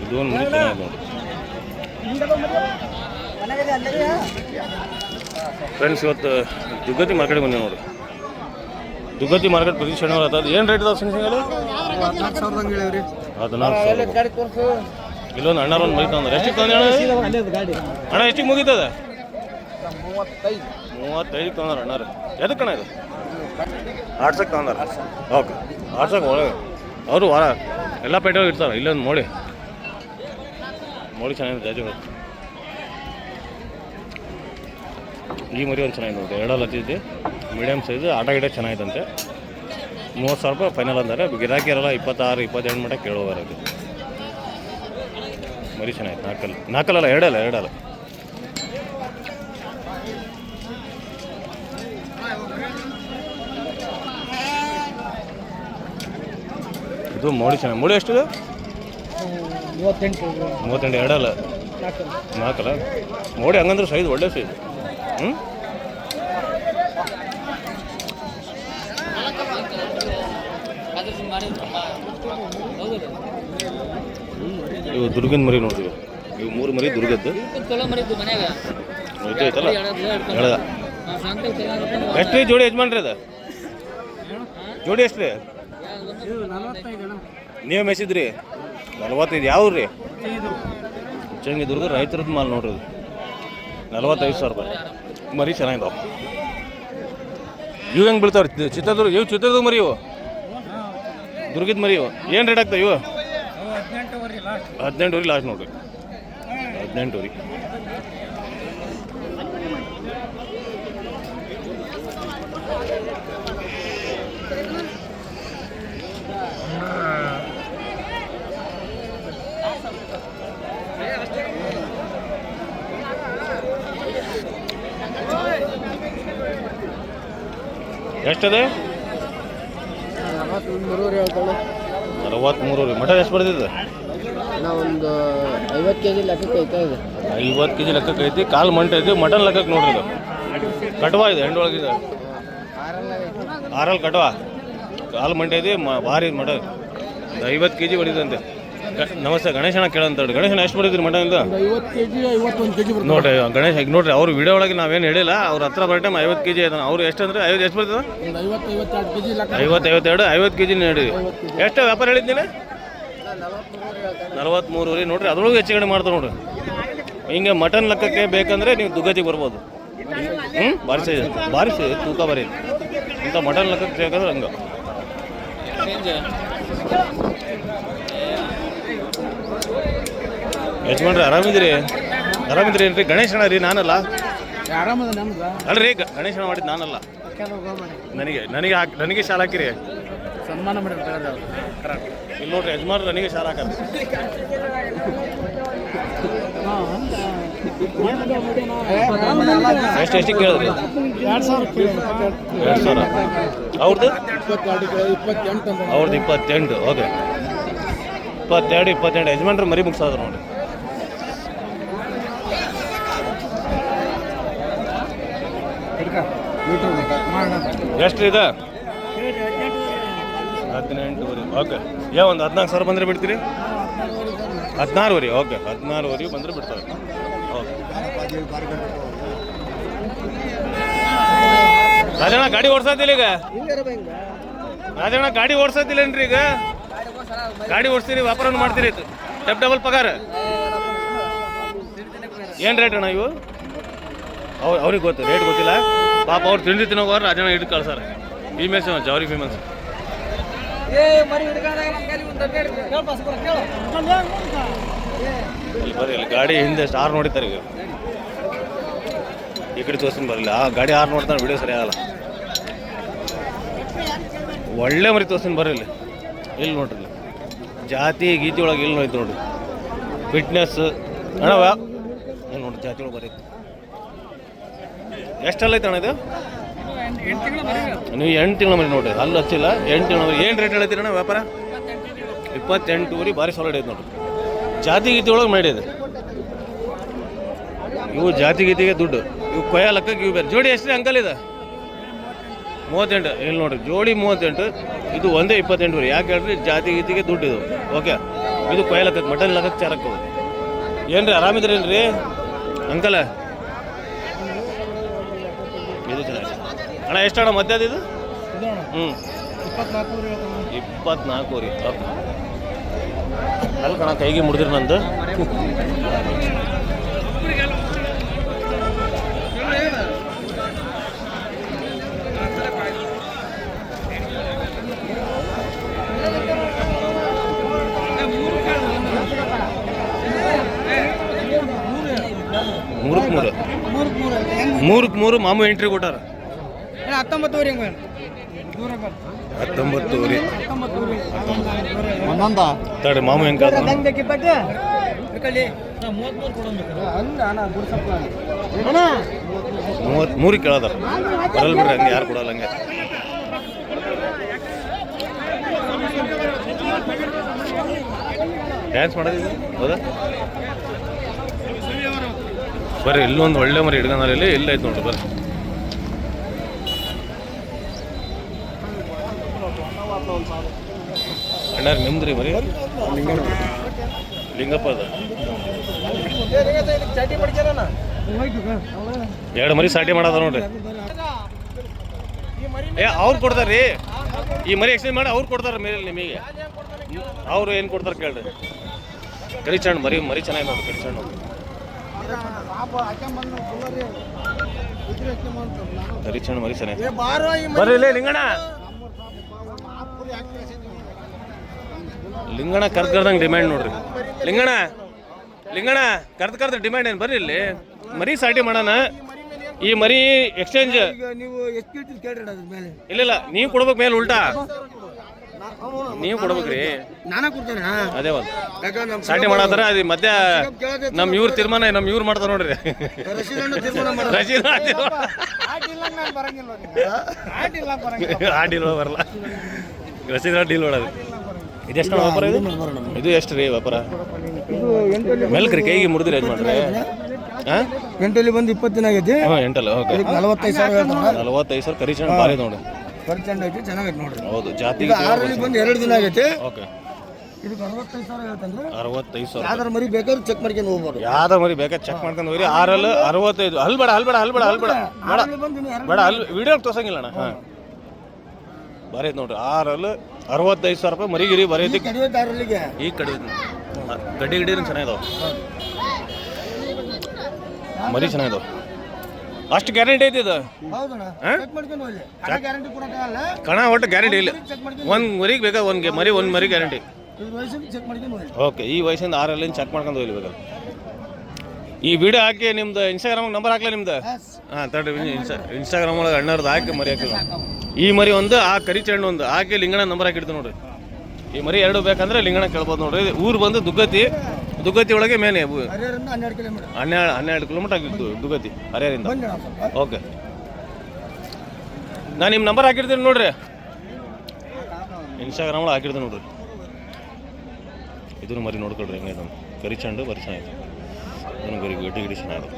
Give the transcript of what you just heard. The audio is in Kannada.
ಇದು ಒಂದು ಮರಿ ಚೆನ್ನಾಗಿದೆ ನೋಡಿ ಫ್ರೆಂಡ್ಸ್. ಇವತ್ತು ದುಗ್ಗತಿ ಮಾರ್ಕೆಟ್ಗೆ ಬಂದೆ ನೋಡಿ. ದುಗ್ಗತಿ ಮಾರ್ಕೆಟ್ ಪ್ರತಿ ಶನಿವಾರ ಅದು ಏನು ರೇಟ್ ಇದಾವೆ ಸಿಂಗಲ್? 14,000. ಇಲ್ಲೊಂದು ಅಣ್ಣಾರ ಒಂದು ಮರಿ ತಂದ್ರೆ ಎಷ್ಟಿಗೆ ತಂದೆ ಅಣ್ಣ? ಎಷ್ಟಿಗೆ ಮುಗೀತದ? 35 ತಂದ್ರೆ ಅಣ್ಣಾರ. ಎದಕ್ಕೆ ಅಣ್ಣ ಇದು? ಆಡ್ಸಕ್ಕೆ ತಂದಾರ. ಓಕೆ, ಆಡ್ಸಕ್ಕೆ ಒಳಗೆ ಅವರು ವಾರ ಎಲ್ಲ ಪೇಟೆಗಳು ಇರ್ತಾರೆ. ಇಲ್ಲೊಂದು ಮೋಳಿ ಚೆನ್ನಾಗಿದೆ ಜಾಜಿಗಳು. ಈ ಮರಿ ಒಂದು ಚೆನ್ನಾಗಿದೆ ನೋಡಿ, 2 ಹತ್ತಿದ್ದೆ, ಮೀಡಿಯಮ್ ಸೈಜು, ಆಟ ಗಿಡ ಚೆನ್ನಾಗಿತ್ತಂತೆ. 30,000 ರೂಪಾಯಿ ಫೈನಲ್ ಅಂತಾರೆ. ಗಿರಾಕಿ ಇರಲ್ಲ 26-27 ಮಟ್ಟ ಕೇಳೋವಾರ ಅದು. ಮರಿ ಚೆನ್ನಾಗಿತ್ತು. ನಾಲ್ಕಲ್ಲ ಎರಡಲ್ಲ. ಇದು ಮೋಡಿ ಚೆನ್ನಾಗಿ. ಮೋಡಿ ಎಷ್ಟಿದೆ? 38. ಎರಡಲ್ಲ 4. ಮೋಡಿ ಹಂಗಂದ್ರೆ ಸೈಜ್ ಒಳ್ಳೆ ಸೈಜ್. ಇವು ದುರ್ಗದ ಮರಿ ನೋಡ್ರಿ. ಇವು 3 ಮರಿ ದುರ್ಗದ್ದು. ಐತಲ್ಲ ಎಳದ. ಎಷ್ಟು ಜೋಡಿ ಯಜಮಾನ್ರಿ ಅದ? ಜೋಡಿ ಎಷ್ಟು ರೀ? ನೀವು ಮೆಸಿದ್ರಿ 45. ಯಾವ ರೀ? ಚಂಗಿದುರ್ಗ ರೈತರದ್ದು ಮಾಲ್ ನೋಡ್ರಿ. 45,000 ರೂಪಾಯಿ ಮರಿ ಚೆನ್ನಾಗಿದ್ದಾವೆ. ಇವು ಹೆಂಗೆ ಬೀಳ್ತಾವ್ರಿ? ಚಿತ್ರದುರ್ಗ ಮರಿ. ಇವು ದುರ್ಗದ ಮರಿ. ಇವು ಏನು ರೇಟ್ ಆಗ್ತಾವೆ? ಇವು 18 ಲಾಸ್ಟ್ ನೋಡ್ರಿ. 18. ಎಷ್ಟದೆ? 63 ರೀ. ಮಟನ್ ಎಷ್ಟು ಬರ್ತಿದೆ? ಒಂದು 50 kg ಲೆಕ್ಕಕ್ಕೆ ಐತೆ. 50 kg ಲೆಕ್ಕಕ್ಕೆ ಐತಿ. ಕಾಲು ಮಂಟ ಐತಿ. ಮಟನ್ ಲೆಕ್ಕಕ್ಕೆ ನೋಡ್ರಿ. ಇದು ಕಟ್ವಾ ಇದೆ, ಎಂಡೊಳಗಿದೆ. 6 ಕಟ್ವಾ, ಕಾಲು ಮಂಟ ಐತಿ. ಭಾರಿ ಮಟನ್. 50 kg ಹೊಡಿದಂತೆ. ನಮಸ್ತೆ, ಗಣೇಶನ ಕೇಳಂತ ಹೇಳಿ. ಗಣೇಶನ ಎಷ್ಟು ಬಡಿದ್ರಿ ಮಟನಿಂದ? 50 kg 51 kg ನೋಡ್ರಿ ಗಣೇಶ್. ಈಗ ನೋಡ್ರಿ ಅವ್ರು ವಿಡಿಯೋ ಒಳಗೆ ನಾವೇನು ಹೇಳಿಲ್ಲ. ಅವ್ರ ಹತ್ರ ಬರೋ ಟೈಮ್ 50 kg ಐತೆ. ಅವ್ರು ಎಷ್ಟು ಅಂದ್ರೆ 50 ಎಷ್ಟು ಬರ್ತದೆ? 50 kg ನೀಡಿ. ಎಷ್ಟು ವ್ಯಾಪಾರ ಹೇಳಿದ್ದೀನಿ? 43 ರೀ. ನೋಡ್ರಿ ಅದ್ರೊಳಗೆ ಹೆಚ್ಚು ಕಡೆ ಮಾಡ್ತಾರೆ ನೋಡ್ರಿ. ಹಿಂಗೆ ಮಟನ್ ಲೆಕ್ಕಕ್ಕೆ ಬೇಕಂದ್ರೆ ನೀವು ದುಗ್ಗತಿಗೆ ಬರ್ಬೋದು. ಭಾರಿ ಸೈಜ್ ತೂಕ ಬರೀ. ಇಂಥ ಮಟನ್ ಲೆಕ್ಕಕ್ಕೆ ಬೇಕಂದ್ರೆ ಹಂಗೆ. ಯಜಮಾನ್ರಿ ಆರಾಮಿದ್ದೀರಿ? ಏನ್ರಿ? ಗಣೇಶನ ರೀ, ನಾನಲ್ಲ. ಅಲ್ರಿ ಗಣೇಶನ ಮಾಡಿದ್ದು ನಾನಲ್ಲ. ನನಗೆ ಶಾಲ ಹಾಕಿರಿ. ಸನ್ಮಾನ ಮಾಡಿ ಇಲ್ಲಿ ನೋಡ್ರಿ ಯಜಮಾನ್ರು ನನಗೆ ಶಾಲ ಹಾಕ. ಎಷ್ಟಿಗೆ ಕೇಳಿದ್ರಿ? 2,000. ಅವ್ರದ್ದು 28. ಓಕೆ, 22 ಯಜಮಾನ್ರು ಮರಿ ಮುಗಿಸೋದು ನೋಡಿ. ಎಷ್ಟು ಇದೆ? 18. ಓಕೆ. ಒಂದು 14,000 ಬಂದರೆ ಬಿಡ್ತೀರಿ? 16. ಓಕೆ, 16 ಬಂದರೆ ಬಿಡ್ತಾರೆ. ಓಕೆ. ರಾಜಣ್ಣ ಗಾಡಿ ಓಡಿಸೋದಿಲ್ಲ ಈಗ? ರಾಜಣ್ಣ ಗಾಡಿ ಓಡಿಸೋದಿಲ್ಲೇನ್ರಿ ಈಗ? ಗಾಡಿ ಓಡಿಸ್ತೀರಿ, ವ್ಯಾಪಾರ ಮಾಡ್ತೀರಿ, ಡಬಲ್ ಪಗಾರ. ಏನು ರೇಟ್ ಅಣ್ಣ ಇವು? ಅವ್ರಿಗೆ ಗೊತ್ತು, ರೇಟ್ ಗೊತ್ತಿಲ್ಲ ಪಾಪ. ಅವ್ರು ತಿಂಡಿ ತಿನ್ನೋರು ರಾಜಣ್ಣ ಹಿಡಿದು ಕಳ್ಸಾರ. Females ಜವರಿ females. ಬರ್ರಿ ಗಾಡಿ ಹಿಂದೆ ಸ್ಟಾರ್ ನೋಡಿತಾರೆ. ಈಗ ಈ ಕಡೆ ತೋರಿಸ್ತೀನಿ ಬರಲಿಲ್ಲ. ಆ ಗಾಡಿ ಆರು ನೋಡ್ತಾನೆ, ವಿಡಿಯೋ ಸರಿ ಆಗಲ್ಲ. ಒಳ್ಳೆ ಮರಿ ತೋರಿಸ್ತೀನಿ ಬರ್ರಿ. ಇಲ್ಲಿ ನೋಡ್ರಿ, ಜಾತಿ ಗೀತಿ ಒಳಗೆ ಇಲ್ಲಿ ನೋಯ್ತು ನೋಡ್ರಿ. ಫಿಟ್ನೆಸ್ ಅಣ್ಣವ ಏನು ನೋಡ್ರಿ, ಜಾತಿ ಒಳಗೆ ಬರೀ. ಎಷ್ಟಲ್ಲ ಐತೆ ಅಣ್ಣ ಇದು? ನೀವು 8 ತಿಂಗಳ ಮರಿ ನೋಡ್ರಿ, ಅಲ್ಲಿ ಹಚ್ಚಿಲ್ಲ. 8 ತಿಂಗಳ ಮರಿ. ಏನು ರೇಟ್ ಹೇಳ್ತೀರಿ ಅಣ್ಣ ವ್ಯಾಪಾರ? 28 ಭಾರಿ ಸಾಲಿಡ್ ಐತೆ ನೋಡ್ರಿ. ಜಾತಿ ಗೀತಿ ಒಳಗೆ ಮಾಡಿದೆ. ಇವು ಜಾತಿ ಗೀತಿಗೆ ದುಡ್ಡು. ಇವು ಕೊಯ್ಯ ಲೆಕ್ಕಕ್ಕೆ ಇವು ಬೇರೆ. ಜೋಡಿ ಎಷ್ಟು ಅಂಕಲ್ ಇದೆ? 38. ಇಲ್ಲಿ ನೋಡ್ರಿ, ಜೋಡಿ 38. ಇದು ಒಂದೇ 28 ರೀ. ಯಾಕೆ ಹೇಳ್ರಿ? ಜಾತಿ ಗೀತಿಗೆ ದುಡ್ಡು ಇದು. ಓಕೆ, ಇದು ಕೊಯ್ಯ ಲೆಕ್ಕಕ್ಕೆ ಮಟನ್ ಲೆಕ್ಕಕ್ಕೆ ಚಾರಕ್ಕೆ ಏನು ರೀ ಆರಾಮಿದ್ರೇನು ರೀ ಅಂಕಲ ಇದು ಚೆನ್ನಾಗಿದೆ ಅಣ್ಣ ಎಷ್ಟು ಅಣ್ಣ ಮಧ್ಯಾಹ್ನ ಇದು ಹ್ಞೂ 24 ರೀ ಅಲ್ಲಿ ಕಣ ಕೈಗೆ ಮುಡಿದ್ರಿ ನಂದು ಮೂರಕ್ಕೆ ಮೂರು ಮಾಮು ಎಂಟ್ರಿ ಕೊಟ್ಟಾರ 19 ತಡಿ ಮಾಮು ಹೆಂಗೆ ಮೂರಿಗೆ ಕೇಳೋದಾರ ಬರಲ್ ಬಿಡ್ರಿ ಹಂಗೆ ಯಾರು ಕೊಡಲ್ಲ ಹಂಗೆ ಡ್ಯಾನ್ಸ್ ಮಾಡೋದಿದೆ ಹೌದಾ ಬರ್ರಿ ಇಲ್ಲೊಂದು ಒಳ್ಳೆ ಮರಿ ಹಿಡ್ಕೊಂಡ್ರೆ ಇಲ್ಲ ಐತೆ ನೋಡ್ರಿ ಬರ್ರಿ ಅಣ್ಣಾರು ನಿಮ್ದ್ರಿ ಮರಿ ಲಿಂಗಪ್ಪ ಅದ 2 ಮರಿ ಸಾಟಿ ಮಾಡೋದ ನೋಡ್ರಿ ಅವ್ರು ಕೊಡ್ತಾರ್ರಿ ಈ ಮರಿ ಎಕ್ಸ್ಚೇಂಜ್ ಮಾಡಿ ಅವ್ರು ಕೊಡ್ತಾರ ಮೇಲೆ ನಿಮಗೆ ಅವ್ರು ಏನು ಕೊಡ್ತಾರೆ ಕೇಳ್ರಿ ಕರಿಚಣ್ಣ ಮರಿ ಚೆನ್ನಾಗಿ ನೋಡ್ರಿ ಕರಿಚಣ್ಣ ಕರಿಚಣ್ಣ ಮರಿ ಚೆನ್ನಾಗಿ ಬರ್ರಿ ಇಲ್ಲೇ ಲಿಂಗಣ ಕರ್ದಂಗೆ ಡಿಮ್ಯಾಂಡ್ ನೋಡ್ರಿ ಲಿಂಗಣ ಕರ್ದ ಡಿಮ್ಯಾಂಡ್ ಏನು ಬರ್ರಿ ಇಲ್ಲಿ ಮರಿ ಸಾಟಿ ಮಾಡೋಣ ಈ ಮರಿ ಎಕ್ಸ್ಚೇಂಜ್ ನೀವು ಎಷ್ಟು ಕೇಳ್ತೀರಿ ಕೇಳ್ರಿ ಅದ್ರ ಮೇಲೆ ಇಲ್ಲ ನೀವು ಕೊಡ್ಬೇಕು ಮೇಲೆ ಉಲ್ಟಾ ನೀವು ಕೊಡ್ಬೇಕ್ರಿ ನಾನಾ ಕೊಡ್ತೇನೆ ಅದೇ ಒಂದು ಸಾಟಿ ಮಾಡತ್ತಾರ ಅದು ಮಧ್ಯ ನಮ್ಮ ಇವ್ರ ತೀರ್ಮಾನ ನಮ್ಮ ಇವ್ರು ಮಾಡ್ತಾರ ನೋಡ್ರಿ ರಶೀದ್ ಡೀಲ್ ಬರಲ್ಲ ರಶೀದ್ ಡೀಲ್ ಮಾಡೋದು ಇದೆಷ್ಟು ವ್ಯಾಪಾರ ಇದು ಎಷ್ಟು ರೀ ವ್ಯಾಪಾರ ಮೆಲ್ಕ್ರಿ ಕೈಗೆ ಮುರಿದ್ರಿ ಏನು ಮಾಡ್ರಿ ಹಾಂ ಎಂಟಲ್ಲಿ ಬಂದು 20 ದಿನ ಆಗೈತಿ ಹಾಂ ಎಂಟಲ್ಲ ಓಕೆ 45,000 ಕರಿಚಣ್ಣ ಭಾರಿ ನೋಡಿ ಕರಿಚಂಡ ಐತಿ ಚೆನ್ನಾಗೈತಿ ನೋಡ್ರಿ ಹೌದು ಜಾತಿ 6ರಲ್ಲಿ ಬಂದು 2 ದಿನ ಆಗೈತಿ ಓಕೆ ಇದಕ್ಕೆ 65,000 ಹೇಳ್ತಂದ್ರೆ 65,000 ಯಾವ್ದಾರ ಮರಿ ಬೇಕಾದ್ರೆ ಚೆಕ್ ಮಾಡ್ಕೊಂಡು ಹೋಗ್ಬೋದು ಯಾವ್ದಾರ ಮರಿ ಬೇಕಾದ್ರೆ ಚೆಕ್ ಮಾಡ್ಕೊಂಡು ಹೋಗ್ರಿ 6ರಲ್ಲಿ 65 ಅಲ್ಬೇಡ ಬೇಡ ಅಲ್ಲಿ ವಿಡಿಯೋ ತೋರ್ಸಂಗಿಲ್ಲ ಅಣ್ಣ ಹಾಂ ಬರೀ ನೋಡ್ರಿ 6ರಲ್ಲಿ 65,000 ರೂಪಾಯಿ ಮರಿಗಿರಿ ಬರೀತಿ ಈಗ ಕಡಿಮೆ ಗಡ್ಡಿ ಚೆನ್ನಾಗಿದಾವ ಮರಿ ಚೆನ್ನಾಗಿದಾವ ಅಷ್ಟು ಗ್ಯಾರಂಟಿ ಐತಿ ಇದು ಕಣ ಒಟ್ಟು ಗ್ಯಾರಂಟಿ ಇಲ್ಲ ಒಂದು ಮರಿಗೆ ಬೇಕಾ ಒಂದು ಮರಿ ಗ್ಯಾರಂಟಿ ಓಕೆ ಈ ವಯಸ್ಸಿಂದ 6ರಲ್ಲಿ ಚೆಕ್ ಮಾಡ್ಕೊಂಡು ಹೋಗ್ಲಿ ಬೇಕಾದ್ರೆ ಈ ವಿಡಿಯೋ ಹಾಕಿ ನಿಮ್ದು ಇನ್ಸ್ಟಾಗ್ರಾಮ್ ನಂಬರ್ ಹಾಕ್ಲಾ ನಿಮ್ದು ಹಾಂ ತಡ್ರಿ ಇನ್ಸ್ಟಾಗ್ರಾಮ್ ಒಳಗೆ ಅಣ್ಣರ್ದು ಹಾಕಿ ಮರಿ ಹಾಕಿಲ್ಲ ಈ ಮರಿ ಒಂದು ಆ ಕರಿಚಣ್ಣು ಒಂದು ಹಾಕಿ ಲಿಂಗಣ ನಂಬರ್ ಹಾಕಿಡ್ತು ನೋಡ್ರಿ ಈ ಮರಿ 2 ಬೇಕಂದ್ರೆ ಲಿಂಗಣ ಕೇಳ್ಬೋದು ನೋಡ್ರಿ ಊರು ಬಂದು ದುಗ್ಗತಿ ಒಳಗೆ ಮೇನೆ 12 ಕಿಲೋಮೀಟರ್ ಆಗಿತ್ತು ದುಗ್ಗತಿ ಹರಿಹರಿಂದ ಓಕೆ ನಾನು ನಿಮ್ಮ ನಂಬರ್ ಹಾಕಿರ್ತೀನಿ ನೋಡ್ರಿ ಇನ್ಸ್ಟಾಗ್ರಾಮ್ ಒಳಗೆ ಹಾಕಿರ್ತೀನಿ ನೋಡ್ರಿ ಇದನ್ನು ಮರಿ ನೋಡ್ಕೊಳ್ರಿ ಹೆಂಗೆ ಇದನ್ನು ಕರಿಚಂಡು ಬರಿ ಚೆನ್ನಾಗಿದೆ ಇದನ್ನು ಗಡ್ಡಿ ಚೆನ್ನಾಗಿದೆ